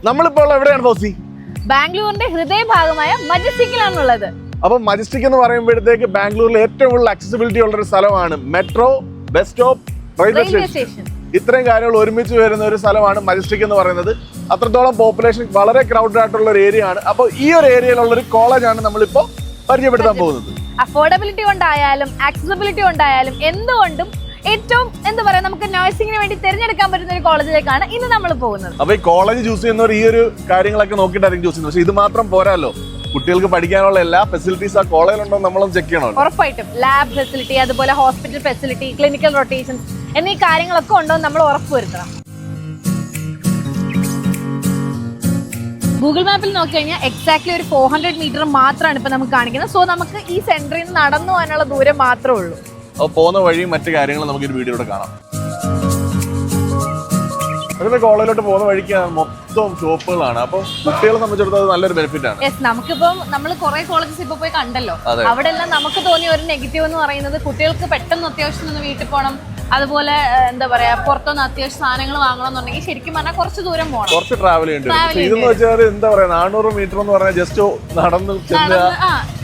നമ്മളിപ്പോൾ എവിടെയാണ് ബോസി? ബാംഗ്ലൂരിന്റെ ഹൃദയഭാഗമായ മജസ്റ്റിക്കിലാണുള്ളത്. അപ്പൊ മജസ്റ്റിക് എന്ന് പറയുമ്പോഴത്തേക്ക് ബാംഗ്ലൂരിൽ ഏറ്റവും കൂടുതൽ അക്സസിബിലിറ്റി ഉള്ള ഒരു സ്ഥലമാണ്. Metro, bus stop, railway station, ഇത്രയും കാര്യങ്ങൾ ഒരുമിച്ച് വരുന്ന ഒരു സ്ഥലമാണ് മജസ്റ്റിക് എന്ന് പറയുന്നത്. അത്രത്തോളം പോപ്പുലേഷൻ, വളരെ ക്രൗഡഡ് ആയിട്ടുള്ള ഒരു ഏരിയ ആണ്. അപ്പോൾ ഈ ഒരു ഏരിയയിലുള്ള ഒരു കോളേജാണ് നമ്മളിപ്പോ പരിചയപ്പെടുത്താൻ പോകുന്നത്. അഫോർഡബിലിറ്റി കൊണ്ടായാലും ആക്സസിബിലിറ്റി കൊണ്ടായാലും എന്തുകൊണ്ടും ഏറ്റവും എന്താ പറയാ നമുക്ക് നഴ്സിംഗിന് വേണ്ടി തിരഞ്ഞെടുക്കാൻ പറ്റുന്ന ഒരു കോളേജിലേക്കാണ് ഇന്ന് നമ്മൾ പോകുന്നത്. അപ്പൊ ഈ കോളേജ് ചൂസ് ചെയ്യുന്നവർ ഈ ഒരു കാര്യങ്ങളൊക്കെ നോക്കിയിട്ടായിരിക്കും ചൂസ് ചെയ്യുന്നത്. പക്ഷെ ഇത് മാത്രം പോരാല്ലോ, കുട്ടികൾക്ക് പഠിക്കാനുള്ള എല്ലാ ഫെസിലിറ്റീസ് ആ കോളേജിലുണ്ടോ നമ്മളൊന്ന് ചെക്ക് ചെയ്യണമല്ലോ. ഉറപ്പായിട്ടും ലാബ് ഫെസിലിറ്റി, അതുപോലെ ഹോസ്പിറ്റൽ ഫെസിലിറ്റി, ക്ലിനിക്കൽ റൊട്ടേഷൻസ് എന്നീ കാര്യങ്ങളൊക്കെ ഉണ്ടോ നമ്മൾ ഉറപ്പുവരുത്തണം. ഗൂഗിൾ മാപ്പിൽ നോക്കിക്കഴിഞ്ഞാൽ എക്സാക്ട്ലി ഒരു 400 മീറ്റർ മാത്രമാണ് ഇപ്പൊ നമുക്ക് കാണിക്കുന്നത്. സോ നമുക്ക് ഈ സെന്ററിൽ നിന്ന് നടന്നു പോകാനുള്ള ദൂരം മാത്രമേ ഉള്ളൂ. അപ്പോൾ പോകുന്ന വഴിയും മറ്റു കാര്യങ്ങളും നമുക്ക് ഒരു വീഡിയോയിലൂടെ കാണാം. അതിന്റെ കോളേജിലോട്ട് പോകുന്ന വഴിക്ക് മൊത്തം ഷോപ്പുകളാണ്. അപ്പൊ കുട്ടികളെ സംബന്ധിച്ചിടത്തോളം നല്ലൊരു ബെനിഫിറ്റ് ആണ്. യെസ്, നമുക്കിപ്പം നമ്മൾ കുറെ കോളേജസ് ഇപ്പൊ പോയി കണ്ടല്ലോ. അവിടെ എല്ലാം നമുക്ക് തോന്നിയ ഒരു നെഗറ്റീവ് എന്ന് പറയുന്നത് കുട്ടികൾക്ക് പെട്ടെന്ന് അത്യാവശ്യം ഒന്ന് വീട്ടിൽ പോകണം, അതുപോലെ എന്താ പറയാ പുറത്തൊന്ന് അത്യാവശ്യം സാധനങ്ങൾ വാങ്ങണമെന്നുണ്ടെങ്കിൽ ശരിക്കും പറഞ്ഞാൽ കുറച്ച് ദൂരം പോകണം, കുറച്ച് ട്രാവൽ ചെയ്യേണ്ടി. ഇതെന്ന് വെച്ചാൽ എന്താ പറയാ 400 മീറ്റർ എന്ന് പറഞ്ഞാൽ ജസ്റ്റ് നടന്ന്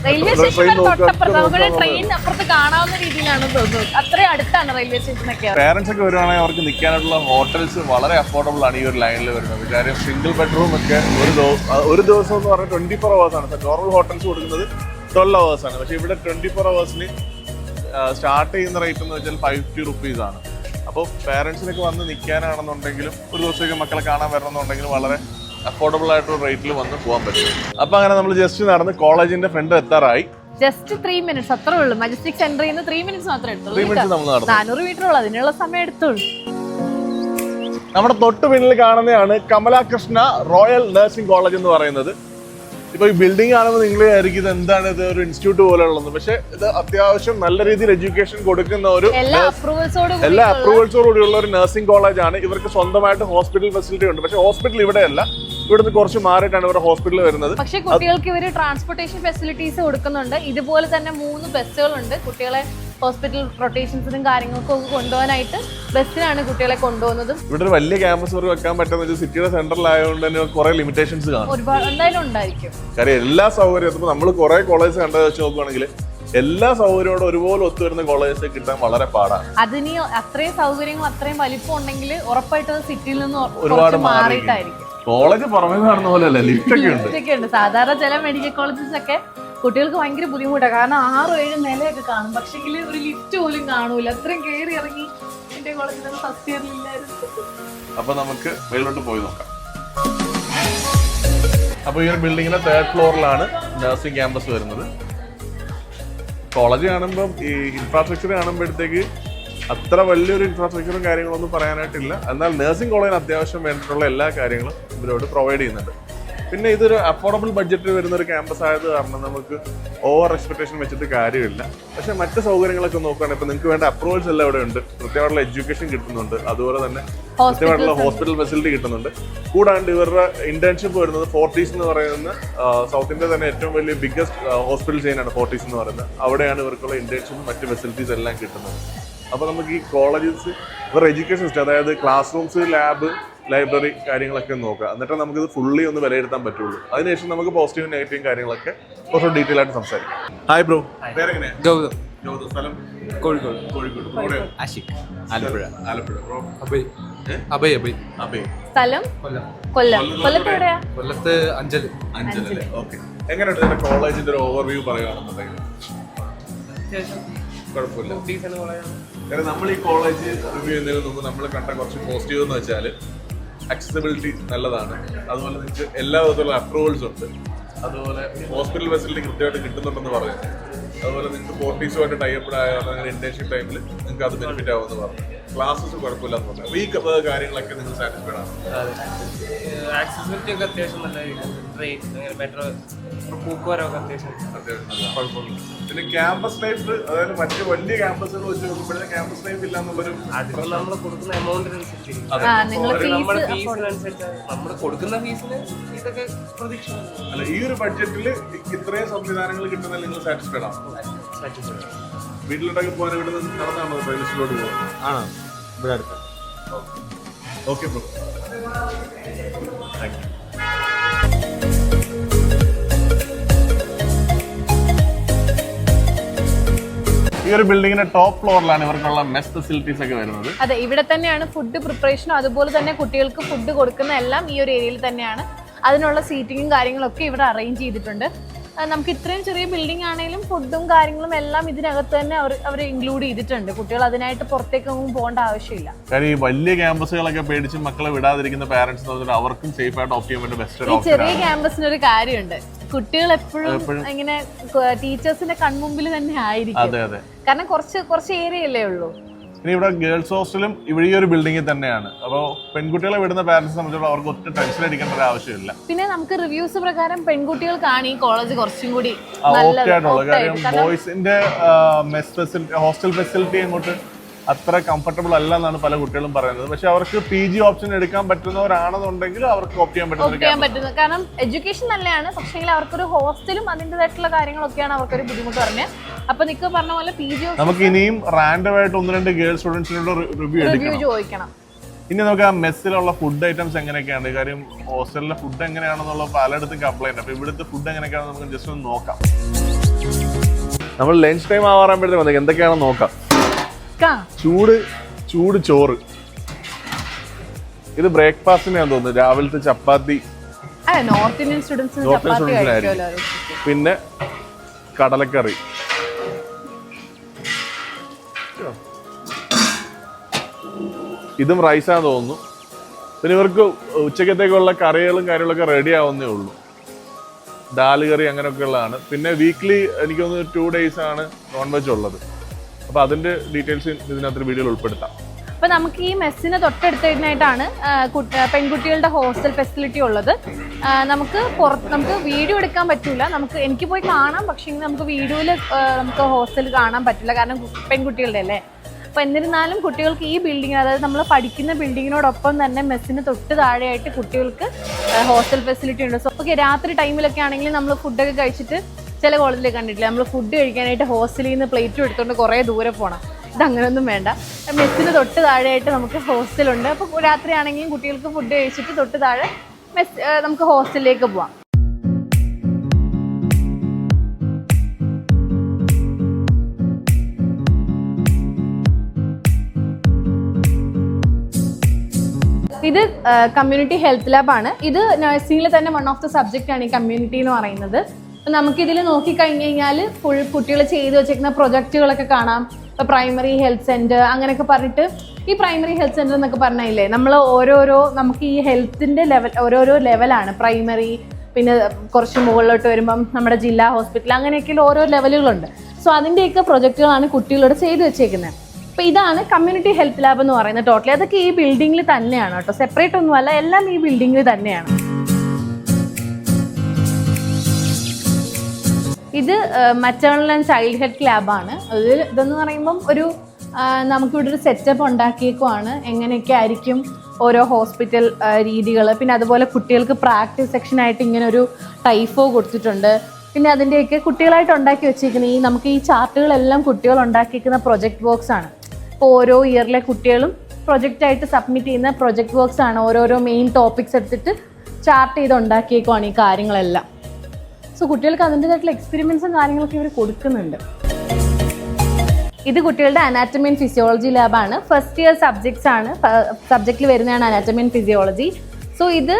റെയിൽവേ സ്റ്റേഷൻ തൊട്ടപ്പുറത്ത് നമുക്ക് ട്രെയിൻ അപ്പുറത്ത് കാണാവുന്ന രീതിയിലാണ് തോന്നുന്നത്. അത്രയും അടുത്താണ് റെയിൽവേ സ്റ്റേഷനൊക്കെ. പേരൻസ് ഒക്കെ വരുവാണെങ്കിൽ അവർക്ക് നിൽക്കാനായിട്ടുള്ള ഹോട്ടൽസ് വളരെ അഫോർഡബിൾ ആണ് ഈ ഒരു ലൈനിൽ വരുന്നത്. കാര്യം സിംഗിൾ ബെഡ്റൂം ഒക്കെ ഒരു ദിവസം എന്ന് പറഞ്ഞാൽ 24 hours ആണ്. നോർമൽ ഹോട്ടൽസ് കൊടുക്കുന്നത് 12 hours ആണ്. പക്ഷെ ഇവിടെ 24 hours സ്റ്റാർട്ട് ചെയ്യുന്ന റേറ്റ് എന്ന് വെച്ചാൽ 50 rupees ആണ്. അപ്പോൾ പേരൻസിനൊക്കെ വന്ന് നിൽക്കാനാണെന്നുണ്ടെങ്കിലും ഒരു ദിവസമൊക്കെ മക്കളെ കാണാൻ വരണമെന്നുണ്ടെങ്കിലും വളരെ അഫോർഡബിൾ ആയിട്ടുള്ള റേറ്റിൽ വന്ന് പോകാൻ പറ്റും. അപ്പൊ അങ്ങനെ നമ്മൾ ജസ്റ്റ് നടന്ന് കോളേജിന്റെ ഫ്രണ്ട് എത്താറായി. ജസ്റ്റ് 3 minutes അത്രേ ഉള്ളൂ. മജസ്റ്റിക് സെന്ററിൽ നിന്ന് 3 minutes മാത്രമേ എടുത്തുള്ളൂ. 400 മീറ്റർ ഉള്ളൂ, അതിനുള്ള സമയം എടുത്തുള്ളൂ. നമ്മുടെ തൊട്ട് പിന്നിൽ കാണുന്നതാണ് കമലാകൃഷ്ണ റോയൽ നഴ്സിംഗ് കോളേജ് എന്ന് പറയുന്നത്. ഇപ്പൊ ഈ ബിൽഡിംഗ് കാണുമ്പോൾ നിങ്ങൾ വിചാരിക്കും ഇത് എന്താണ്, ഇത് ഒരു ഇൻസ്റ്റിറ്റ്യൂട്ട് പോലെ ഉള്ളത്. പക്ഷെ ഇത് അത്യാവശ്യം നല്ല രീതിയിൽ എഡ്യൂക്കേഷൻ കൊടുക്കുന്ന ഒരു എല്ലാ അപ്രൂവൽസോട് കൂടിയുള്ള ഒരു നഴ്സിംഗ് കോളേജ് ആണ്. ഇവർക്ക് സ്വന്തമായിട്ട് ഹോസ്പിറ്റൽ ഫെസിലിറ്റി ഉണ്ട്. പക്ഷെ ഹോസ്പിറ്റൽ ഇവിടെയല്ല, ഇവിടുന്ന് കുറച്ച് മാറിയിട്ടാണ് ഇവരുടെ ഹോസ്പിറ്റൽ വരുന്നത്. പക്ഷെ കുട്ടികൾക്ക് ഇവര് ട്രാൻസ്പോർട്ടേഷൻ ഫെസിലിറ്റീസ് കൊടുക്കുന്നുണ്ട്. ഇതുപോലെ തന്നെ 3 ബസ്സുകളുണ്ട്. കുട്ടികളെ ഹോസ്പിറ്റൽ റൊട്ടേഷൻസിനും കാര്യങ്ങൾക്കും ഒക്കെ കൊണ്ടുപോകാനായിട്ട് ബസ്സിനാണ് കുട്ടികളെ കൊണ്ടുപോകുന്നത്. ഇവിടെ ഒരു വലിയ ക്യാമ്പസ് വർക്ക് വെക്കാൻ പറ്റുന്ന സിറ്റിയുടെ സെന്ററിലായതുകൊണ്ട് തന്നെ കുറെ ലിമിറ്റേഷൻസ് കാണും. ഒരുപാട് എന്തായാലും ഉണ്ടായിരിക്കും. കാര്യം എല്ലാ സൗകര്യവും നമ്മൾ കുറെ കോളേജ് കണ്ടത് വെച്ച് നോക്കുകയാണെങ്കിൽ എല്ലാ സൗകര്യത്തോടും ഒരുപോലെ ഒത്തുവരുന്ന കോളേജസ് കിട്ടാൻ വളരെ പാടാണ്. അതിന് അത്രയും സൗകര്യങ്ങൾ അത്രയും വലിപ്പം ഉണ്ടെങ്കിൽ ഉറപ്പായിട്ടും സിറ്റിയിൽ നിന്ന് ഒരുപാട് മാറിയിട്ടായിരിക്കും. കോളേജ് പുറമേ കാണുന്ന പോലെ അല്ല, ലിഫ്റ്റ് ഉണ്ട്. സാധാരണ ചില മെഡിക്കൽ കോളേജസ് ഒക്കെ കുട്ടികൾക്ക് ഭയങ്കര ബുദ്ധിമുട്ടാണ്. കാരണം 6-7 നിലയൊക്കെ കാണും, പക്ഷെങ്കിൽ ഒരു ലിഫ്റ്റ് പോലും കാണൂല. അത്രയും കയറി ഇറങ്ങി എന്റെ കോളേജിൽ ഫസ്റ്റ് ഇയറിലില്ലായിരുന്നു. അപ്പൊ നമുക്ക് വെളിയിലോട്ട് പോയി നോക്കാം. അപ്പൊ ഈ ഒരു ബിൽഡിങ്ങിന്റെ 3rd ഫ്ലോറിലാണ് നഴ്സിംഗ് ക്യാമ്പസ് വരുന്നത്. കോളേജ് കാണുമ്പോൾ ഈ ഇൻഫ്രാസ്ട്രക്ചർ കാണുമ്പോഴത്തേക്ക് അത്ര വലിയൊരു ഇൻഫ്രാസ്ട്രക്ചറും കാര്യങ്ങളൊന്നും പറയാനായിട്ടില്ല. എന്നാൽ നഴ്സിംഗ് കോളേജിന് അത്യാവശ്യം വേണ്ടിയിട്ടുള്ള എല്ലാ കാര്യങ്ങളും ഇവരോട് പ്രൊവൈഡ് ചെയ്യുന്നുണ്ട്. പിന്നെ ഇതൊരു അഫോർഡബിൾ ബഡ്ജറ്റിൽ വരുന്ന ഒരു ക്യാമ്പസ് ആയത് കാരണം നമുക്ക് ഓവർ എക്സ്പെക്ടേഷൻ വെച്ചിട്ട് കാര്യമില്ല. പക്ഷെ മറ്റ് സൗകര്യങ്ങളൊക്കെ നോക്കുകയാണെങ്കിൽ ഇപ്പൊ നിങ്ങൾക്ക് വേണ്ട അപ്രൂവൽസ് എല്ലാം ഇവിടെ ഉണ്ട്. കൃത്യമായിട്ടുള്ള എഡ്യൂക്കേഷൻ കിട്ടുന്നുണ്ട്, അതുപോലെ തന്നെ കൃത്യമായിട്ടുള്ള ഹോസ്പിറ്റൽ ഫെസിലിറ്റി കിട്ടുന്നുണ്ട്. കൂടാണ്ട് ഇവരുടെ ഇന്റേൺഷിപ്പ് വരുന്നത് ഫോർട്ടീസ് എന്ന് പറയുന്ന സൗത്ത് ഇന്ത്യ തന്നെ ഏറ്റവും വലിയ ബിഗ്ഗസ്റ്റ് ഹോസ്പിറ്റൽ ചെയിനാണ് ഫോർട്ടീസ് എന്ന് പറയുന്നത്. അവിടെയാണ് ഇവർക്കുള്ള ഇന്റേൺഷിപ്പും മറ്റ് ഫെസിലിറ്റീസ് എല്ലാം കിട്ടുന്നത്. അപ്പോൾ നമുക്ക് ഈ കോളേജസ് ഇവരുടെ എഡ്യൂക്കേഷൻ സിസ്റ്റം, അതായത് ക്ലാസ് റൂംസ്, ലാബ്, ലൈബ്രറി കാര്യങ്ങളൊക്കെ നോക്കുക. എന്നിട്ട് നമുക്കിത് ഫുള്ളി ഒന്ന് വിലയിരുത്താൻ പറ്റുള്ളൂ. അതിനുശേഷം നമുക്ക് പോസിറ്റീവും നെഗറ്റീവും കാര്യങ്ങളൊക്കെ കുറച്ച് ഡീറ്റെയിൽ ആയിട്ട് സംസാരിക്കാം. ഹായ് ബ്രോ, പേരെങ്ങനെയാ? ഗൗതം. സ്ഥലം? കോഴിക്കോട്. ആഷിഖ്. ആലപ്പുഴ. ബ്രോ? അഭയ്. സ്ഥലം? കൊല്ലം. എവിടെയാ? കൊല്ലത്ത് അഞ്ചൽ. ഓക്കെ. എങ്ങനെയുണ്ട് ഇതിന്റെ കോളേജിന്റെ ഒരു ഓവർവ്യൂ പറയുകയാണെന്നുണ്ടെങ്കിൽ? കുഴപ്പമില്ല. കാരണം നമ്മൾ ഈ കോളേജ് റിവ്യൂ ചെയ്യുന്നതിന് മുമ്പ് നമ്മൾ കണ്ട കുറച്ച് പോസിറ്റീവ് എന്ന് വെച്ചാൽ അക്സസിബിലിറ്റി നല്ലതാണ്. അതുപോലെ നിങ്ങൾക്ക് എല്ലാ വിധത്തിലുള്ള അപ്രൂവൽസ് ഉണ്ട്. അതുപോലെ ഹോസ്പിറ്റൽ ഫെസിലിറ്റി കൃത്യമായിട്ട് കിട്ടുന്നുണ്ടെന്ന് പറയുന്നു. അതുപോലെ നിങ്ങൾക്ക് ഫോർട്ടീസുമായിട്ട് ടൈപ്പ് ആയ ഇന്റേൺഷിപ്പ് ടൈമിൽ നിങ്ങൾക്ക് അത് ബെനിഫിറ്റ് ആവുമെന്ന് പറഞ്ഞു. ക്ലാസ്സസ് കുഴപ്പമില്ലാന്ന് പറഞ്ഞു. അപ്പോൾ ഈ കാര്യങ്ങളൊക്കെ നിങ്ങൾ സാറ്റിസ്ഫൈഡ് ആണ്? ആക്സസിബിലിറ്റി ഒക്കെ അത്യാവശ്യം നല്ല ട്രെയിൻ, മെട്രോ, പൂക്കുവരമൊക്കെ അത്യാവശ്യം കുഴപ്പമില്ല. പിന്നെ ക്യാമ്പസ് ലൈഫ്, അതായത് മറ്റു വലിയ ക്യാമ്പസുകൾ വെച്ച് നോക്കുമ്പോഴേ ക്യാമ്പസ് ലൈഫ് ഇല്ല എന്നുള്ളൊരു അതിപ്പോൾ നമ്മൾ കൊടുക്കുന്ന എമൗണ്ടിനനുസരിച്ച് നമ്മുടെ ഫീസിനനുസരിച്ച് നമ്മൾ കൊടുക്കുന്ന ഫീസിന് ഇതൊക്കെ പ്രതീക്ഷ. അല്ല, ഈ ഒരു ബഡ്ജറ്റിൽ ഇത്രയും സംവിധാനങ്ങൾ കിട്ടുന്നതിൽ നിങ്ങൾ സാറ്റിസ്ഫൈഡ് ആണ്? വീട്ടിലോട്ടൊക്കെ പോകാൻ ഇവിടെ നിന്ന് നടന്നാണോ പ്രൈവസിലോട്ട് പോകുന്നത്? ആണോ? ഇവിടെ അടുത്ത്. Okay bro, thank you. ഈ ഒരു ബിൽഡിങ്ങിന്റെ ടോപ്പ് ഫ്ലോറിലാണ് ഇവർക്കുള്ള മെസ് ഫെസിലിറ്റീസ് ഒക്കെ വരുന്നത്. അതെ, ഇവിടെ തന്നെയാണ് ഫുഡ് പ്രിപ്പറേഷനും അതുപോലെ തന്നെ കുട്ടികൾക്ക് ഫുഡ് കൊടുക്കുന്ന എല്ലാം ഈ ഒരു ഏരിയയിൽ തന്നെയാണ്. അതിനുള്ള സീറ്റിങ്ങും കാര്യങ്ങളൊക്കെ ഇവിടെ അറേഞ്ച് ചെയ്തിട്ടുണ്ട്. നമുക്ക് ഇത്രയും ചെറിയ ബിൽഡിംഗ് ആണെങ്കിലും ഫുഡും കാര്യങ്ങളും എല്ലാം ഇതിനകത്ത് തന്നെ അവർ ഇൻക്ലൂഡ് ചെയ്തിട്ടുണ്ട്. കുട്ടികൾ അതിനായിട്ട് പുറത്തേക്കൊന്നും പോകേണ്ട ആവശ്യമില്ല. കാര്യം ഈ വലിയ ക്യാമ്പസുകളൊക്കെ പേടിച്ച് മക്കളെ വിടാതിരിക്കുന്ന പാരന്റ്സ് അവർക്കും സേഫ് ആയിട്ട് ഓപ്റ്റ് ചെയ്യാൻ വേണ്ടി ബെസ്റ്റ് ഈ ചെറിയ ക്യാമ്പസിന് ഒരു കാര്യമുണ്ട്, കുട്ടികൾ എപ്പോഴും ഇങ്ങനെ ടീച്ചേഴ്സിന്റെ കൺമുമ്പിൽ തന്നെ ആയിരിക്കും. കാരണം കുറച്ച് ഏരിയ അല്ലേ ഉള്ളൂ. ഇനി ഇവിടെ ഗേൾസ് ഹോസ്റ്റലും ഇവിടെ ഈ ഒരു ബിൽഡിംഗിൽ തന്നെയാണ്. അപ്പോൾ പെൺകുട്ടികളെ വിടുന്ന പാരന്റ്സ് സംബന്ധിച്ചിടത്തോളം അവർക്ക് ഒട്ടും ടെൻഷൻ അടിക്കേണ്ട ഒരു ആവശ്യമില്ല. പിന്നെ നമുക്ക് റിവ്യൂസ് പ്രകാരം പെൺകുട്ടികൾക്കാണ് ഈ കോളേജ് കുറച്ചും കൂടി ഓക്കെ ആയിട്ടുള്ളത്. കാര്യം ബോയ്സിന്റെ മെസ് ഫെസിലിറ്റി ഹോസ്റ്റൽ ഫെസിലിറ്റി അങ്ങോട്ട് അത്ര കംഫർട്ടബിൾ അല്ല എന്നാണ് പല കുട്ടികളും പറയുന്നത്. പക്ഷെ അവർക്ക് PG ഓപ്ഷൻ എടുക്കാൻ പറ്റുന്നവരാണെന്നുണ്ടെങ്കിൽ അവർക്ക് ഓപ്റ്റ് ചെയ്യാൻ പറ്റുന്നത്. കാരണം എഡ്യൂക്കേഷൻ നല്ലതാണ്, പക്ഷേ അവർക്കൊരു ഹോസ്റ്റലും അതിൻ്റെതായിട്ടുള്ള കാര്യങ്ങളൊക്കെയാണ് അവർക്കൊരു ബുദ്ധിമുട്ട് പറഞ്ഞത്. അപ്പൊ നിക്ക് പറഞ്ഞ പോലെ PG നമുക്ക് ഇനിയും റാൻഡം ആയിട്ട് 1-2 ഗേൾ സ്റ്റുഡൻസിനോട് റിവ്യൂ ചോദിക്കണം. ഇനി നമുക്ക് ആ മെസ്സിലുള്ള ഫുഡ് ഐറ്റംസ് എങ്ങനെയൊക്കെയാണ്, കാര്യം ഹോസ്റ്റലിലെ ഫുഡ് എങ്ങനെയാണെന്നുള്ള പലയിടത്തും കംപ്ലൈന്റ്. അപ്പൊ ഇവിടുത്തെ ഫുഡ് എങ്ങനെയൊക്കെയാണെന്ന് നമുക്ക് ജസ്റ്റ് ഒന്ന് നോക്കാം. നമ്മൾ ലഞ്ച് ടൈം ആവാറാകുമ്പോഴത്തേക്കും എന്തൊക്കെയാണെന്ന് നോക്കാം. ചൂട് ചോറ്, ഇത് ബ്രേക്ക്ഫാസ്റ്റിനാന്ന് തോന്നുന്നു. രാവിലത്തെ ചപ്പാത്തി നോർത്ത് ഇന്ത്യൻ സ്റ്റുഡൻസിന്, പിന്നെ കടലക്കറി, ഇതും റൈസാന്ന് തോന്നുന്നു. പിന്നെ ഇവർക്ക് ഉച്ചക്കത്തേക്കുള്ള കറികളും കാര്യങ്ങളൊക്കെ റെഡി ആവുന്നേ ഉള്ളൂ. ദാല് കറി അങ്ങനെയൊക്കെ ഉള്ളതാണ്. പിന്നെ വീക്ക്ലി എനിക്ക് തോന്നുന്നു 2 days ആണ് നോൺ വെജ് ഉള്ളത്. അപ്പൊ അതിന്റെ ഡീറ്റെയിൽസ് ഇതിനകത്ത് വീഡിയോയിൽ ഉൾപ്പെടുത്താം. അപ്പൊ നമുക്ക് ഈ മെസ്സിന് തൊട്ടടുത്തായിട്ടാണ് പെൺകുട്ടികളുടെ ഹോസ്റ്റൽ ഫെസിലിറ്റി ഉള്ളത്. നമുക്ക് വീഡിയോ എടുക്കാൻ പറ്റൂല, എനിക്ക് പോയി കാണാം, പക്ഷേ നമുക്ക് വീഡിയോയിൽ നമുക്ക് ഹോസ്റ്റൽ കാണാൻ പറ്റില്ല, കാരണം പെൺകുട്ടികളുടെ അല്ലേ. അപ്പൊ എന്നിരുന്നാലും കുട്ടികൾക്ക് ഈ ബിൽഡിംഗ്, അതായത് നമ്മൾ പഠിക്കുന്ന ബിൽഡിങ്ങിനോടൊപ്പം തന്നെ മെസ്സിന് തൊട്ട് താഴെയായിട്ട് കുട്ടികൾക്ക് ഹോസ്റ്റൽ ഫെസിലിറ്റി ഉണ്ട്. സോ ഓക്കെ, രാത്രി ടൈമിലൊക്കെ ആണെങ്കിൽ നമ്മൾ ഫുഡൊക്കെ കഴിച്ചിട്ട് ചില കോളേജിലേക്ക് കണ്ടിട്ടില്ല, നമ്മൾ ഫുഡ് കഴിക്കാനായിട്ട് ഹോസ്റ്റലിൽ നിന്ന് പ്ലേറ്റും എടുത്തുകൊണ്ട് കുറേ ദൂരെ പോകണം. ഇതങ്ങനെയൊന്നും വേണ്ട, മെസ്സിന് തൊട്ട് താഴെയായിട്ട് നമുക്ക് ഹോസ്റ്റലുണ്ട്. അപ്പോൾ രാത്രി ആണെങ്കിലും കുട്ടികൾക്ക് ഫുഡ് കഴിച്ചിട്ട് തൊട്ട് താഴെ നമുക്ക് ഹോസ്റ്റലിലേക്ക് പോവാം. ഇത് കമ്മ്യൂണിറ്റി ഹെൽത്ത് ലാബാണ്. ഇത് നഴ്സിംഗിൽ തന്നെ വൺ ഓഫ് ദ സബ്ജക്റ്റ് ആണ് ഈ കമ്മ്യൂണിറ്റി എന്ന് പറയുന്നത്. നമുക്കിതിൽ നോക്കിക്കഴിഞ്ഞ് കഴിഞ്ഞാൽ ഫുൾ കുട്ടികൾ ചെയ്ത് വെച്ചേക്കുന്ന പ്രൊജക്റ്റുകളൊക്കെ കാണാം. ഇപ്പോൾ പ്രൈമറി ഹെൽത്ത് സെൻറ്റർ അങ്ങനെയൊക്കെ പറഞ്ഞിട്ട്, ഈ പ്രൈമറി ഹെൽത്ത് സെൻറ്റർ എന്നൊക്കെ പറഞ്ഞില്ലേ, നമ്മൾ നമുക്ക് ഈ ഹെൽത്തിൻ്റെ ഓരോരോ ലെവലാണ്. പ്രൈമറി, പിന്നെ കുറച്ച് മുകളിലോട്ട് വരുമ്പം നമ്മുടെ ജില്ലാ ഹോസ്പിറ്റൽ, അങ്ങനെയൊക്കെയുള്ള ഓരോ ലെവലുകളുണ്ട്. സോ അതിൻ്റെയൊക്കെ പ്രൊജക്റ്റുകളാണ് കുട്ടികളോട് ചെയ്ത് വെച്ചേക്കുന്നത്. അപ്പോൾ ഇതാണ് കമ്മ്യൂണിറ്റി ഹെൽത്ത് ലാബ് എന്ന് പറയുന്നത്. ടോട്ടലി അതൊക്കെ ഈ ബിൽഡിങ്ങിൽ തന്നെയാണ് കേട്ടോ, സെപ്പറേറ്റ് ഒന്നുമല്ല, എല്ലാം ഈ ബിൽഡിങ്ങിൽ തന്നെയാണ്. ഇത് മറ്റേണൽ ആൻഡ് ചൈൽഡ് ഹെൽത്ത് ലാബാണ്. ഇതെന്ന് പറയുമ്പം നമുക്കിവിടെ ഒരു സെറ്റപ്പ് ഉണ്ടാക്കിയേക്കുവാണ്, എങ്ങനെയൊക്കെ ആയിരിക്കും ഓരോ ഹോസ്പിറ്റൽ രീതികൾ. പിന്നെ അതുപോലെ കുട്ടികൾക്ക് പ്രാക്ടീസ് സെക്ഷനായിട്ട് ഇങ്ങനെ ഒരു ടൈഫോ കൊടുത്തിട്ടുണ്ട്. പിന്നെ അതിൻ്റെയൊക്കെ കുട്ടികളായിട്ട് ഉണ്ടാക്കി വെച്ചിരിക്കുന്ന നമുക്ക് ഈ ചാർട്ടുകളെല്ലാം കുട്ടികൾ ഉണ്ടാക്കിയിരിക്കുന്ന പ്രൊജക്ട് വർക്ക്സ് ആണ്. ഇപ്പോൾ ഓരോ ഇയറിലെ കുട്ടികളും പ്രൊജക്റ്റായിട്ട് സബ്മിറ്റ് ചെയ്യുന്ന പ്രൊജക്ട് വർക്ക്സ് ആണ്. ഓരോരോ മെയിൻ ടോപ്പിക്സ് എടുത്തിട്ട് ചാർട്ട് ചെയ്ത് ഉണ്ടാക്കിയേക്കുവാണ് ഈ കാര്യങ്ങളെല്ലാം. സോ കുട്ടികൾക്ക് അതിൻ്റെതായിട്ടുള്ള എക്സ്പെരിമെൻസും കാര്യങ്ങളൊക്കെ ഇവർ കൊടുക്കുന്നുണ്ട്. ഇത് കുട്ടികളുടെ അനാറ്റമി ആൻഡ് ഫിസിയോളജി ലാബാണ്. ഫസ്റ്റ് ഇയർ സബ്ജക്റ്റിൽ വരുന്നതാണ് അനാറ്റമി ആൻഡ് ഫിസിയോളജി. സോ ഇത്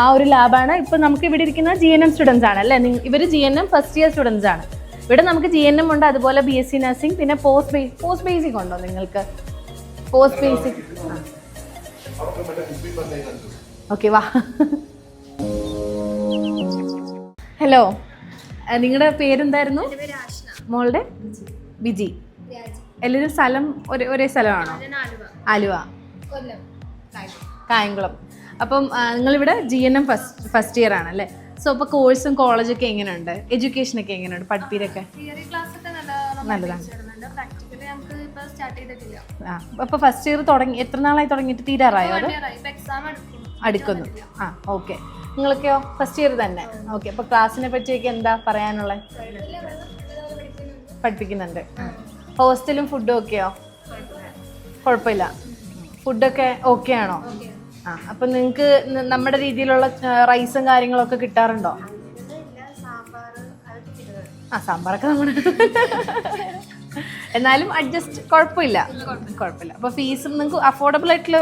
ആ ഒരു ലാബാണ്. ഇപ്പം നമുക്ക് ഇവിടെ ഇരിക്കുന്ന GNM സ്റ്റുഡൻസ് ആണ് അല്ലേ, ഇവർ GNM ഫസ്റ്റ് ഇയർ സ്റ്റുഡൻസ് ആണ്. ഇവിടെ നമുക്ക് GNM ഉണ്ട്, അതുപോലെ BSc നഴ്സിംഗ്, പിന്നെ പോസ്റ്റ് ബേസിക് ഉണ്ടോ നിങ്ങൾക്ക്? പോസ്റ്റ് ബേസിക് ഓക്കെ, വാ. ഹലോ, നിങ്ങളുടെ പേരെന്തായിരുന്നു? മോളുടെ? ബിജി. എല്ലാവരും സ്ഥലം ഒരേ സ്ഥലമാണോ? ആലുവ, കായംകുളം. അപ്പം നിങ്ങളിവിടെ GNM ഫസ്റ്റ് ഇയർ ആണല്ലേ. സോ അപ്പോൾ കോഴ്സും കോളേജൊക്കെ എങ്ങനെയുണ്ട്? എഡ്യൂക്കേഷനൊക്കെ എങ്ങനെയുണ്ട്? പഠിപ്പീരൊക്കെ നല്ലതാണ്. അപ്പോൾ ഫസ്റ്റ് ഇയർ എത്ര നാളായി തുടങ്ങിയിട്ട്? തീരാറായോ? അത് അടുക്കുന്നു. ഓക്കെ. നിങ്ങളൊക്കെയോ? ഫസ്റ്റ് ഇയർ തന്നെ. ഓക്കെ. അപ്പോൾ ക്ലാസ്സിനെ പറ്റിയൊക്കെ എന്താ പറയാനുള്ളത്? പഠിപ്പിക്കുന്നുണ്ട്. ഹോസ്റ്റലും ഫുഡും ഒക്കെയോ? കുഴപ്പമില്ല. ഫുഡൊക്കെ ഓക്കെ ആണോ? അപ്പം നിങ്ങൾക്ക് നമ്മുടെ രീതിയിലുള്ള റൈസും കാര്യങ്ങളൊക്കെ കിട്ടാറുണ്ടോ? സാമ്പാറൊക്കെ നമ്മുടെ എന്നാലും അഡ്ജസ്റ്റ് കുഴപ്പമില്ല. അപ്പോൾ ഫീസും നിങ്ങൾക്ക് അഫോർഡബിൾ ആയിട്ടുള്ള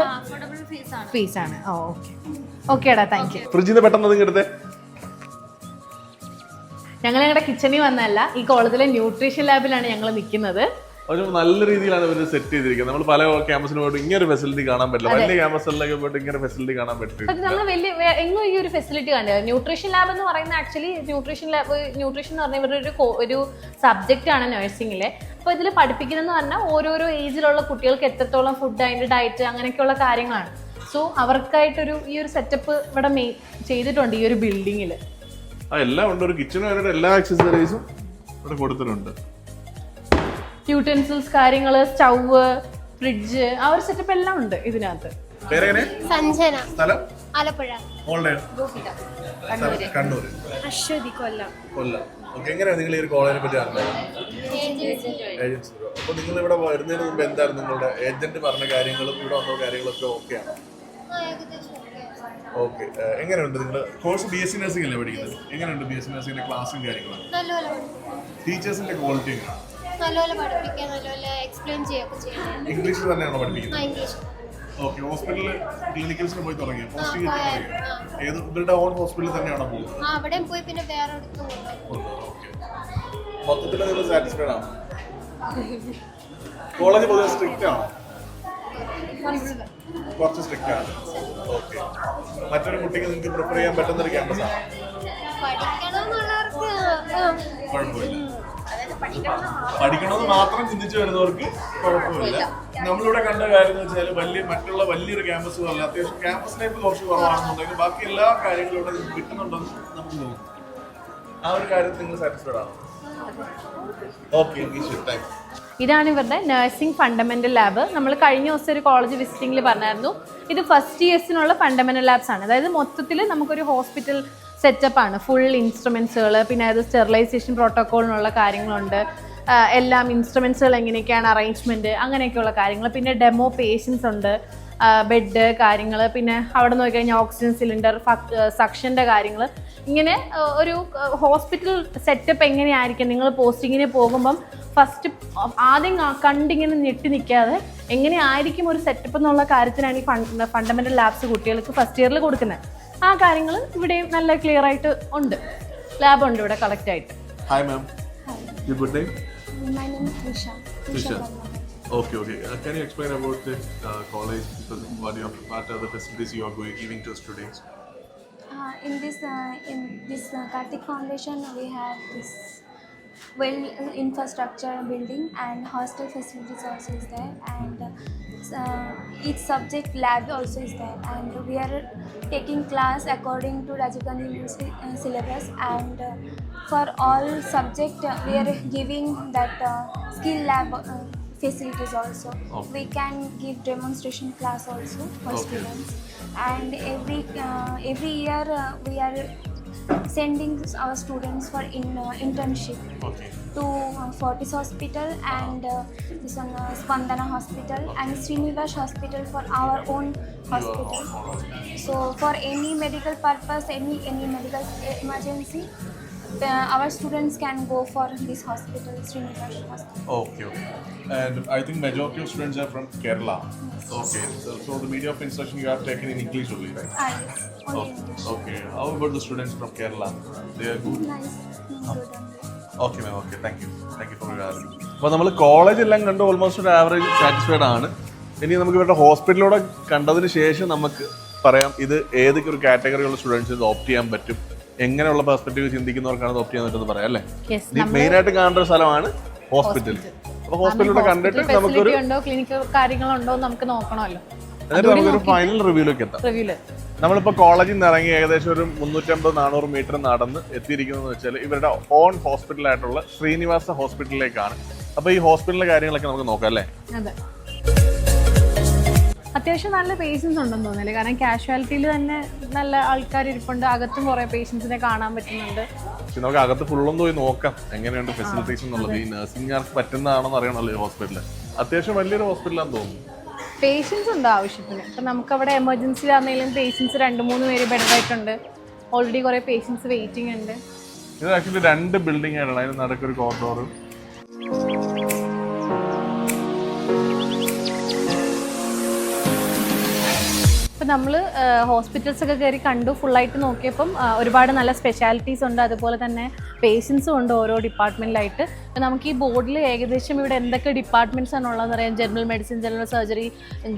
ഫീസാണ്. ഓ ഓക്കെ ഓക്കേടാ, താങ്ക് യു. ഫ്രിഡ്ജിൽ നിന്ന് പെട്ടെന്ന് എടുത്തേ. ഞങ്ങൾ ഞങ്ങളുടെ കിച്ചണിൽ വന്നല്ല, ഈ കോളേജിലെ ന്യൂട്രീഷൻ ലാബിലാണ് ഞങ്ങൾ നിൽക്കുന്നത്. ഒരു നല്ല രീതിയിലാണ് ഇവർ സെറ്റ് ചെയ്തിരിക്കുന്നത്. നമ്മൾ പല ക്യാമ്പസിന് പോയിട്ട് ഇങ്ങനെ ഒരു ഫെസിലിറ്റി കാണാൻ പറ്റില്ല. വലിയ ക്യാമ്പസുകളിലൊക്കെ പോയിട്ട് ഇങ്ങനെ ഫെസിലിറ്റി കാണാൻ പറ്റില്ല. പക്ഷെ നമ്മൾ വലിയ എങ്ങും ഈ ഒരു ഫെസിലിറ്റി കണ്ടത്. ന്യൂട്രീഷൻ ലാബ് എന്ന് പറയുന്നത് ആക്ച്വലി ന്യൂട്രീഷൻ എന്ന് പറഞ്ഞാൽ ഇവരുടെ ഒരു സബ്ജക്റ്റ് ആണ് നഴ്സിംഗിലെ. അപ്പോൾ ഇതിൽ പഠിപ്പിക്കുന്നതെന്ന് പറഞ്ഞാൽ ഓരോരോ ഏജിലുള്ള കുട്ടികൾക്ക് എത്രത്തോളം ഫുഡ്, അതിൻ്റെ ഡയറ്റ്, അങ്ങനെയൊക്കെയുള്ള കാര്യങ്ങളാണ്. സോ അവർക്കായിട്ടൊരു ഈ ഒരു സെറ്റപ്പ് ഇവിടെ ചെയ്തിട്ടുണ്ട് ഈ ഒരു ബിൽഡിങ്ങിൽ. എല്ലാം ഉണ്ട്. ഒരു കിച്ചണ് വരെ എല്ലാ ആക്സസറീസും ഇവിടെ കൊടുത്തിട്ടുണ്ട്. യൂട്ടൻസിൽസ്, കാര്യങ്ങള്, സ്റ്റൗവ്, ഫ്രിഡ്ജ്, ആ ഒരു സെറ്റപ്പ് എല്ലാം ഉണ്ട് ഇതിനകത്ത്. സഞ്ജന, സ്ഥലം ആലപ്പുഴ. കണ്ണൂർ. അശ്വതി, കൊല്ലം. എങ്ങനെയാണ് നിങ്ങൾ ഈ ഒരു കോളേജിനെ പറ്റി അറിഞ്ഞത്? അപ്പൊ നിങ്ങൾ ഇവിടെ വരുന്നതിന് മുമ്പ് എന്തായിരുന്നു നിങ്ങളുടെ ഏജന്റ് പറഞ്ഞ കാര്യങ്ങളും ഇവിടെ വന്ന കാര്യങ്ങളൊക്കെ ഓക്കെയാണ്? ഓക്കെ. എങ്ങനെയുണ്ട് നിങ്ങൾ കോഴ്സ് BSc നഴ്സിംഗ് അല്ലേ പഠിക്കുന്നത്? എങ്ങനെയുണ്ട് BSc നഴ്സിംഗിന്റെ ക്ലാസ്സും കാര്യങ്ങളും? ടീച്ചേഴ്സിന്റെ ക്വാളിറ്റി എങ്ങനെയാണ്? നല്ലപോലെ പഠിപ്പിക്കാൻ, നല്ലപോലെ എക്സ്പ്ലെയിൻ ചെയ്യൊക്കെ ചെയ്യും. ഇംഗ്ലീഷിൽ തന്നെയാണോ പഠിപ്പിക്കുന്നത്? ഇംഗ്ലീഷ്. ഓക്കെ. ഹോസ്പിറ്റലിൽ ക്ലിനിക്കൽസിന് പോയി തുടങ്ങിയോ? പോസ്റ്റിംഗ് ഏത് ഇവരുടെ ഓൺ ഹോസ്പിറ്റലിൽ തന്നെയാണോ പോകുന്നത്? അവിടെയും പോയി പിന്നെ വേറെ അടുത്ത് ഓക്കെ. മൊത്തത്തിൽ നിങ്ങൾ സാറ്റിസ്ഫൈഡ് ആണോ? കോളേജ് പൊതുവെ സ്ട്രിക്റ്റ് ആണോ? കുറച്ച് സ്ട്രിക്റ്റ് ആണ്. ഓക്കെ. മറ്റൊരു കുട്ടിക്ക് നിങ്ങൾക്ക് പ്രിഫർ ചെയ്യാൻ പറ്റുന്ന ഒരു ക്യാമ്പസ് ആണ്? കുഴപ്പമില്ല. പഠിക്കണമെന്ന് മാത്രം ചിന്തിച്ചു വരുന്നവർക്ക് കുഴപ്പമില്ല. നമ്മളിവിടെ കണ്ട കാര്യം എന്ന് വെച്ചാൽ മറ്റുള്ള വലിയൊരു ക്യാമ്പസുകളല്ല, അത്യാവശ്യം ക്യാമ്പസ് ലൈഫ് കുറച്ച് കുറവാണെന്നുണ്ടെങ്കിൽ ബാക്കി എല്ലാ കാര്യങ്ങളും ഇവിടെ കിട്ടുന്നുണ്ടെന്ന് നമുക്ക് തോന്നുന്നു. ആ ഒരു കാര്യത്തിൽ നിങ്ങൾ സാറ്റിസ്ഫൈഡ് ആണോ? ഓക്കെ. ഇതാണ് ഇവരുടെ നഴ്സിംഗ് ഫണ്ടമെന്റൽ ലാബ്. നമ്മൾ കഴിഞ്ഞ ദിവസം ഒരു കോളേജ് വിസിറ്റിംഗിൽ പറഞ്ഞായിരുന്നു, ഇത് ഫസ്റ്റ് ഇയേഴ്സിനുള്ള ഫണ്ടമെന്റൽ ലാബ്സ് ആണ്. അതായത് മൊത്തത്തിൽ നമുക്കൊരു ഹോസ്പിറ്റൽ സെറ്റപ്പാണ്. ഫുൾ ഇൻസ്ട്രുമെൻസുകൾ, പിന്നെ അത് സ്റ്റെറിലൈസേഷൻ പ്രോട്ടോക്കോളിനുള്ള കാര്യങ്ങളുണ്ട്. എല്ലാം ഇൻസ്ട്രുമെൻസുകൾ എങ്ങനെയൊക്കെയാണ് അറേഞ്ച്മെൻറ്റ്, അങ്ങനെയൊക്കെയുള്ള കാര്യങ്ങൾ. പിന്നെ ഡെമോ പേഷ്യൻസ് ഉണ്ട്, ബെഡ് കാര്യങ്ങൾ, പിന്നെ അവിടെ നോക്കിക്കഴിഞ്ഞാൽ ഓക്സിജൻ സിലിണ്ടർ, സക്ഷൻ്റെ കാര്യങ്ങൾ. ഇങ്ങനെ ഒരു ഹോസ്പിറ്റൽ സെറ്റപ്പ് എങ്ങനെയായിരിക്കും, നിങ്ങൾ പോസ്റ്റിങ്ങിന് പോകുമ്പം ഫസ്റ്റ് ആദ്യം കണ്ടിങ്ങനെ ഞെട്ടി നിൽക്കാതെ എങ്ങനെയായിരിക്കും ഒരു സെറ്റപ്പ് എന്നുള്ള കാര്യത്തിനാണ് ഈ ഫണ്ടമെന്റൽ ലാബ്സ് കുട്ടികൾക്ക് ഫസ്റ്റ് ഇയറിൽ കൊടുക്കുന്നത്. ആ കാര്യങ്ങൾ ഇവിടെയും നല്ല ക്ലിയർ ആയിട്ട് ഉണ്ട്. ലാബ് ഉണ്ട് ഇവിടെ കളക്ട് ആയിട്ട്. Hi ma'am, your good name? My name is Trisha. Okay. Can you explain about the college? What are the facilities you are giving to students? In this Karthik Foundation, we have this well infrastructure building and hostel facilities also is there, and each subject lab also is there, and we are taking class according to Rajiv Gandhi University syllabus, and for all subject we are giving that skill lab facilities also. Okay. We can give demonstration class also for students, and every year we are sending our students for internship to Fortis Hospital and this one Spandana Hospital and Srinivas Hospital for our own hospital. So for any medical purpose, any medical emergency, our students can go for this hospital, Srinivas Hospital. Okay. And I think majority of students are from Kerala. Okay. So the medium of instruction you have taken in English only, right? Yes, only English. Okay. How about the students from Kerala? They are good? Nice. Good. Okay ma'am. Okay. Thank you for your answer. അപ്പോൾ നമ്മൾ college എല്ലാം കണ്ട് almost ഒരു average satisfied ആണ്. ഇനി നമുക്ക് ഇവരുടെ ഹോസ്പിറ്റലിലൂടെ കണ്ടതിന് ശേഷം നമുക്ക് പറയാം ഇത് ഏതൊക്കെ ഒരു കാറ്റഗറിയുള്ള സ്റ്റുഡൻസ് ഇത് ഓപ്റ്റ് ചെയ്യാൻ പറ്റും, എങ്ങനെയുള്ള പെർസ്പെക്റ്റീവ് ചിന്തിക്കുന്നവർക്കാണ് ഇത് ഓപ്റ്റ് ചെയ്യാൻ പറ്റുന്നത് പറയാം അല്ലേ? മെയിൻ ആയിട്ട് കാണേണ്ട ഒരു സ്ഥലമാണ് ഹോസ്പിറ്റൽ. അപ്പോൾ ഹോസ്പിറ്റലിലൂടെ കണ്ടിട്ട് നമുക്കൊരു ക്ലിനിക്കൽ കാര്യങ്ങളുണ്ടോ നമുക്ക് നോക്കണമല്ലോ. എന്നിട്ട് നമുക്കൊരു ഫൈനൽ റിവ്യൂലേക്ക് എത്താം. നമ്മളിപ്പോൾ കോളേജിൽ നിന്ന് ഇറങ്ങി ഏകദേശം ഒരു 350-400 മീറ്റർ നടന്ന് എത്തിയിരിക്കുന്നതെന്ന് വെച്ചാൽ ഇവരുടെ ഓൺ ഹോസ്പിറ്റലായിട്ടുള്ള ശ്രീനിവാസ ഹോസ്പിറ്റലിലേക്കാണ്. അപ്പോൾ ഈ ഹോസ്പിറ്റലിലെ കാര്യങ്ങളൊക്കെ നമുക്ക് നോക്കാം അല്ലേ? അതെ, അത്യാവശ്യം നല്ല പേഷ്യൻസ് ഉണ്ടെന്ന് തോന്നില്ലേ, കാരണം കാഷ്വാലിറ്റിയിൽ തന്നെ നല്ല ആൾക്കാർ ഇരിപ്പുണ്ട്. അകത്തും കുറേ പേഷ്യൻസിനെ കാണാൻ പറ്റുന്നുണ്ട്. പക്ഷെ നമുക്ക് അകത്ത് ഫുള്ളൊന്നും പോയി നോക്കാം എങ്ങനെയുണ്ട് ഫെസിലിറ്റീസ് എന്നുള്ളത്. ഈ നഴ്സിംഗുകാർക്ക് പറ്റുന്നതാണോ എന്ന് അറിയണമല്ലോ ഈ ഹോസ്പിറ്റൽ. അത്യാവശ്യം വലിയൊരു ഹോസ്പിറ്റലാണെന്ന് തോന്നുന്നു. പേഷ്യൻസ് ഉണ്ട് ആവശ്യത്തിന്. ഇപ്പം നമുക്കവിടെ എമർജൻസിയിലാണെങ്കിലും പേഷ്യൻസ് 2-3 പേര് ബെഡായിട്ടുണ്ട്. ഓൾറെഡി കുറേ പേഷ്യൻസ് വെയിറ്റിംഗ് ഉണ്ട്. ഇത് ആക്ച്വലി 2 ബിൽഡിംഗ് ആയിട്ടാണ്. അതിന് നടക്കൊരു കോറിഡോർ. നമ്മൾ ഹോസ്പിറ്റൽസ് ഒക്കെ കയറി കണ്ടു, ഫുള്ളായിട്ട് നോക്കിയപ്പം ഒരുപാട് നല്ല സ്പെഷ്യാലിറ്റീസ് ഉണ്ട്, അതുപോലെ തന്നെ പേഷ്യൻസും ഉണ്ട് ഓരോ ഡിപ്പാർട്ട്മെൻറ്റിലായിട്ട്. അപ്പോൾ നമുക്ക് ഈ ബോർഡിൽ ഏകദേശം ഇവിടെ എന്തൊക്കെ ഡിപ്പാർട്ട്മെൻറ്റ്സ് ആണുള്ളതെന്ന് അറിയാം. General medicine, general surgery,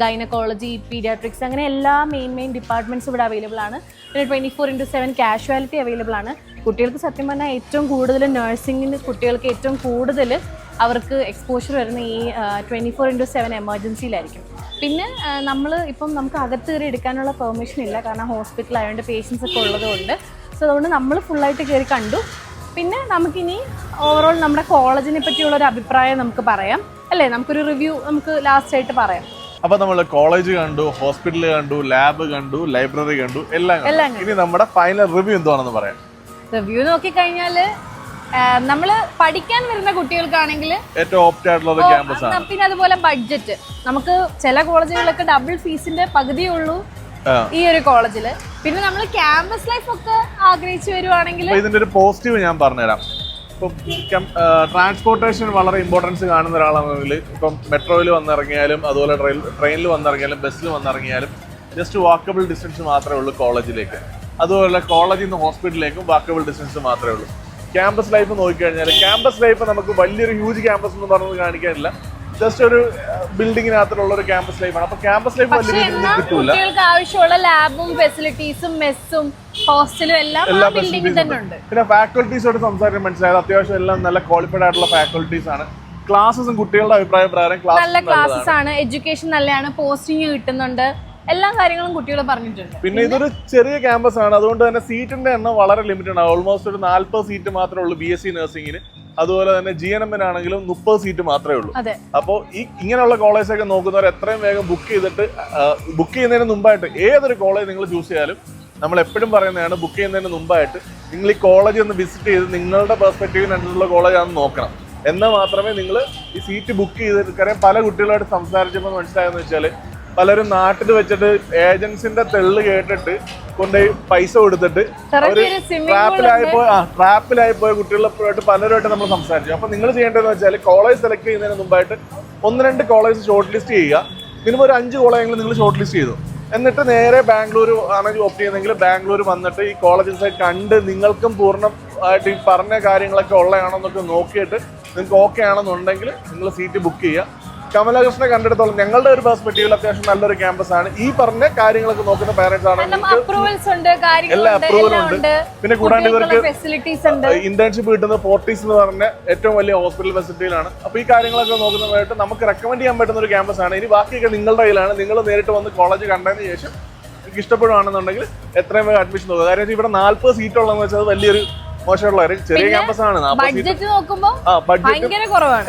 gynaecology, paediatrics, അങ്ങനെ എല്ലാ മെയിൻ ഡിപ്പാർട്ട്മെൻറ്റ്സ് ഇവിടെ അവൈലബിൾ ആണ്. പിന്നെ 24/7 കാഷ്വാലിറ്റി അവൈലബിൾ ആണ്. കുട്ടികൾക്ക് സത്യം പറഞ്ഞാൽ ഏറ്റവും കൂടുതൽ നഴ്സിംഗിന് കുട്ടികൾക്ക് ഏറ്റവും കൂടുതൽ അവർക്ക് എക്സ്പോഷർ വരുന്ന ഈ 24/7 എമർജൻസിയിലായിരിക്കും. പിന്നെ നമ്മൾ ഇപ്പം നമുക്ക് അകത്ത് കയറി എടുക്കാനുള്ള പെർമിഷൻ ഇല്ല, കാരണം ഹോസ്പിറ്റലായതുകൊണ്ട് പേഷ്യൻസ് ഒക്കെ ഉള്ളതുകൊണ്ട്. സോ അതുകൊണ്ട് നമ്മൾ ഫുള്ളായിട്ട് കയറി കണ്ടു. പിന്നെ നമുക്കിനി ഓവറോൾ നമ്മുടെ കോളേജിനെ പറ്റിയുള്ളൊരു അഭിപ്രായം നമുക്ക് പറയാം അല്ലേ? നമുക്കൊരു റിവ്യൂ നമുക്ക് ലാസ്റ്റ് ആയിട്ട് പറയാം. അപ്പൊ നമ്മൾ കോളേജ് കണ്ടു, ഹോസ്പിറ്റൽ കണ്ടു, ലാബ് കണ്ടു, ലൈബ്രറി കണ്ടു, എല്ലാം കണ്ടു. ഇനി നമ്മുടെ ഫൈനൽ റിവ്യൂ എന്താണെന്ന് പറയാം. റിവ്യൂ നോക്കിക്കഴിഞ്ഞാൽ നമ്മൾ പഠിക്കാൻ വരുന്ന കുട്ടികൾക്കാണെങ്കിൽ ഏറ്റവും ഓപ്റ്റ് ആയിട്ടുള്ള ഒരു ക്യാമ്പസ് ആണ്. പിന്നെ അതുപോലെ ബഡ്ജറ്റ്, നമുക്ക് ചില കോളേജുകളിലൊക്കെ ഡബിൾ ഫീസിന്റെ പകുതിയേ ഉള്ളൂ ഈ ഒരു കോളേജില്. പിന്നെ നമ്മൾ ക്യാമ്പസ് ലൈഫ് ഒക്കെ ആഗ്രഹിച്ചു വരുവാണെങ്കിൽ ഇതിന്റെ ഒരു പോസിറ്റീവ് ഞാൻ പറഞ്ഞുതരാം. ഇപ്പം ട്രാൻസ്പോർട്ടേഷൻ വളരെ ഇമ്പോർട്ടൻസ് കാണുന്ന ഒരാളാണെങ്കിൽ ഇപ്പം മെട്രോയിൽ വന്നിറങ്ങിയാലും അതുപോലെ ട്രെയിനിൽ വന്നിറങ്ങിയാലും ബസ്സിൽ വന്നിറങ്ങിയാലും ജസ്റ്റ് വാക്കബിൾ ഡിസ്റ്റൻസ് മാത്രമേ ഉള്ളൂ കോളേജിലേക്ക്. അതുപോലെ കോളേജിൽ നിന്ന് ഹോസ്പിറ്റലിലേക്കും വാക്കബിൾ ഡിസ്റ്റൻസ് മാത്രമേ ഉള്ളൂ. ക്യാമ്പസ് ലൈഫ് നോക്കിക്കഴിഞ്ഞാൽ ക്യാമ്പസ് ലൈഫ് നമുക്ക് വലിയൊരു ഹ്യൂജ് ക്യാമ്പസ് എന്ന് പറഞ്ഞത് കാണിക്കാനില്ല, ജസ്റ്റ് ഒരു ബിൽഡിങ്ങിനകത്തുള്ള ഒരു ക്യാമ്പസ് ലൈഫാണ്. അപ്പൊ ക്യാമ്പസ് ലൈഫ് വലിയ രീതിയിൽ കിട്ടൂല. കുട്ടികൾക്ക് ആവശ്യമുള്ള ലാബും ഫെസിലിറ്റീസും മെസ്സും ഹോസ്റ്റലും എല്ലാം ബിൽഡിംഗിൽ തന്നെ ഉണ്ട്. പിന്നെ ഫാക്കൽറ്റീസോട് സംസാരിക്കാൻ മനസ്സിലായത് അത്യാവശ്യം എല്ലാം നല്ല ക്വാളിഫൈഡ് ആയിട്ടുള്ള ഫാക്കൽറ്റീസ് ആണ്. ക്ലാസ്സും കുട്ടികളുടെ അഭിപ്രായ പ്രകാരം നല്ല ക്ലാസ്സസ് ആണ്, എഡ്യൂക്കേഷൻ നല്ലതാണ്, പോസ്റ്റിംഗ് കിട്ടുന്നുണ്ട്, എല്ലാ കാര്യങ്ങളും കുട്ടികൾ പറഞ്ഞിട്ടുണ്ട്. പിന്നെ ഇതൊരു ചെറിയ ക്യാമ്പസ് ആണ്, അതുകൊണ്ട് തന്നെ സീറ്റിന്റെ എണ്ണം വളരെ ലിമിറ്റഡ് ആണ്. ഓൾമോസ്റ്റ് ഒരു 40 സീറ്റ് മാത്രമേ ഉള്ളൂ BSc നഴ്സിംഗിന്. അതുപോലെ തന്നെ GNM ആണെങ്കിലും 30 സീറ്റ് മാത്രമേ ഉള്ളൂ. അപ്പോൾ ഈ ഇങ്ങനെയുള്ള കോളേജൊക്കെ നോക്കുന്നവർ എത്രയും വേഗം ബുക്ക് ചെയ്യുന്നതിന് മുമ്പായിട്ട് ഏതൊരു കോളേജ് നിങ്ങൾ ചൂസ് ചെയ്യാലും നമ്മൾ എപ്പോഴും പറയുന്നതാണ്, ബുക്ക് ചെയ്യുന്നതിന് മുമ്പായിട്ട് നിങ്ങൾ ഈ കോളേജ് ഒന്ന് വിസിറ്റ് ചെയ്ത് നിങ്ങളുടെ പെർസ്പെക്റ്റീവിനനുസരിച്ചുള്ള കോളേജാണെന്ന് നോക്കണം. എന്നാൽ മാത്രമേ നിങ്ങൾ ഈ സീറ്റ് ബുക്ക് ചെയ്തിട്ട്, കാര്യം പല കുട്ടികളായിട്ട് സംസാരിച്ചപ്പോൾ മനസ്സിലായെന്ന് വെച്ചാൽ പലരും നാട്ടിൽ വെച്ചിട്ട് ഏജൻസിന്റെ തെള്ള് കേട്ടിട്ട് കൊണ്ടുപോയി പൈസ കൊടുത്തിട്ട് അവര് ട്രാപ്പിലായി പോയ കുട്ടികളായിട്ട് പലരുമായിട്ട് നമ്മൾ സംസാരിച്ചു. അപ്പൊ നിങ്ങൾ ചെയ്യേണ്ടതെന്ന് വെച്ചാൽ കോളേജ് സെലക്ട് ചെയ്യുന്നതിന് മുമ്പായിട്ട് 1-2 കോളേജ് ഷോർട്ട് ലിസ്റ്റ് ചെയ്യുക. മിനിമം ഒരു 5 കോളേജെങ്കിലും നിങ്ങൾ ഷോർട്ട് ലിസ്റ്റ് ചെയ്തു. എന്നിട്ട് നേരെ ബാംഗ്ലൂർ ആണെങ്കിൽ ഓപ്റ്റ് ചെയ്യുന്നെങ്കിൽ ബാംഗ്ലൂർ വന്നിട്ട് ഈ കോളേജസ് കണ്ട് നിങ്ങൾക്കും പൂർണ്ണമായിട്ട് ഈ പറഞ്ഞ കാര്യങ്ങളൊക്കെ ഉള്ളതാണെന്നൊക്കെ നോക്കിയിട്ട് നിങ്ങൾക്ക് ഓക്കെ ആണെന്നുണ്ടെങ്കിൽ നിങ്ങൾ സീറ്റ് ബുക്ക് ചെയ്യുക. കമലകൃഷ്ണനെ കണ്ടെടുത്തോളം ഞങ്ങളുടെ ഒരു പെർസ്പെക്റ്റീവിൽ അത്യാവശ്യം നല്ലൊരു ക്യാമ്പസ് ആണ്. ഈ പറഞ്ഞ കാര്യങ്ങളൊക്കെ നോക്കുന്ന പാരന്റ്സ് ആണെങ്കിൽ എല്ലാ അപ്രൂവലും ഉണ്ട്. പിന്നെ കൂടാണ്ട് ഇവർക്ക് ഇന്റേൺഷിപ്പ് കിട്ടുന്നത് ഫോർട്ടീസ് എന്ന് പറഞ്ഞ ഏറ്റവും വലിയ ഹോസ്പിറ്റൽ ഫെസിലിറ്റിയിലാണ്. അപ്പൊ ഈ കാര്യങ്ങളൊക്കെ നോക്കുന്നതായിട്ട് നമുക്ക് റെക്കമെൻഡ് ചെയ്യാൻ പറ്റുന്ന ഒരു ക്യാമ്പസ് ആണ്. ഇനി ബാക്കിയൊക്കെ നിങ്ങളുടെ കയ്യിലാണ്. നിങ്ങൾ നേരിട്ട് വന്ന് കോളേജ് കണ്ടതിന് ശേഷം നിങ്ങൾക്ക് ഇഷ്ടപ്പെടുകയാണെന്നുണ്ടെങ്കിൽ എത്രയും വേഗം അഡ്മിഷൻ നോക്കുക. കാര്യം ഇവിടെ 40 സീറ്റ് ഉള്ളതെന്ന് വെച്ചാൽ വലിയൊരു മോശമുള്ള ചെറിയ ക്യാമ്പസ് ആണ്. ബഡ്ജറ്റ് നോക്കുമ്പോൾ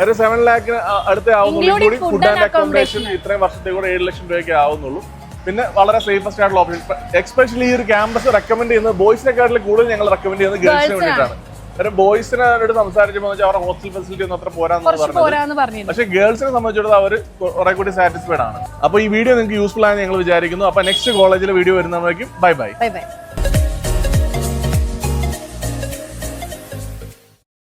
ഒരു 7 ലാഖിന് അടുത്തേ ആവുന്നുള്ളൂ. കൂടി ഫുഡ് ആൻഡ് അക്കോമഡേഷൻ ഇത്രയും വർഷത്തേക്ക് കൂടെ 7 ലക്ഷം രൂപയ്ക്ക് ആവുന്നുള്ളൂ. പിന്നെ വളരെ സേഫസ്റ്റ് ആയിട്ടുള്ള ഓപ്ഷൻ. എക്സ്പെഷ്യലി ഈ ഒരു ക്യാമ്പസ് റെക്കമെൻഡ് ചെയ്യുന്നത് ബോയ്സിനെക്കാട്ടിലും കൂടുതൽ ഞങ്ങൾ റെക്കമെൻഡ് ചെയ്യുന്നത് ഗേൾസിന് വേണ്ടിയിട്ടാണ്. കാരണം ബോയ്സിനോട് സംസാരിച്ചപ്പോൾ അവരുടെ ഹോസ്റ്റൽ ഫെസിലിറ്റി ഒന്നും അത്ര പോരാന്ന് പറഞ്ഞത്. പക്ഷേ ഗേൾസിനെ സംബന്ധിച്ചിടത്തോളം അവർ കുറെ കൂടി സാറ്റിസ്ഫൈഡ് ആണ്. അപ്പോൾ ഈ വീഡിയോ നിങ്ങൾക്ക് യൂസ്ഫുൾ ആണെന്ന് ഞങ്ങൾ വിചാരിക്കുന്നു. അപ്പോൾ നെക്സ്റ്റ് കോളേജിലെ വീഡിയോ വരുന്നവരേക്കും ബൈ.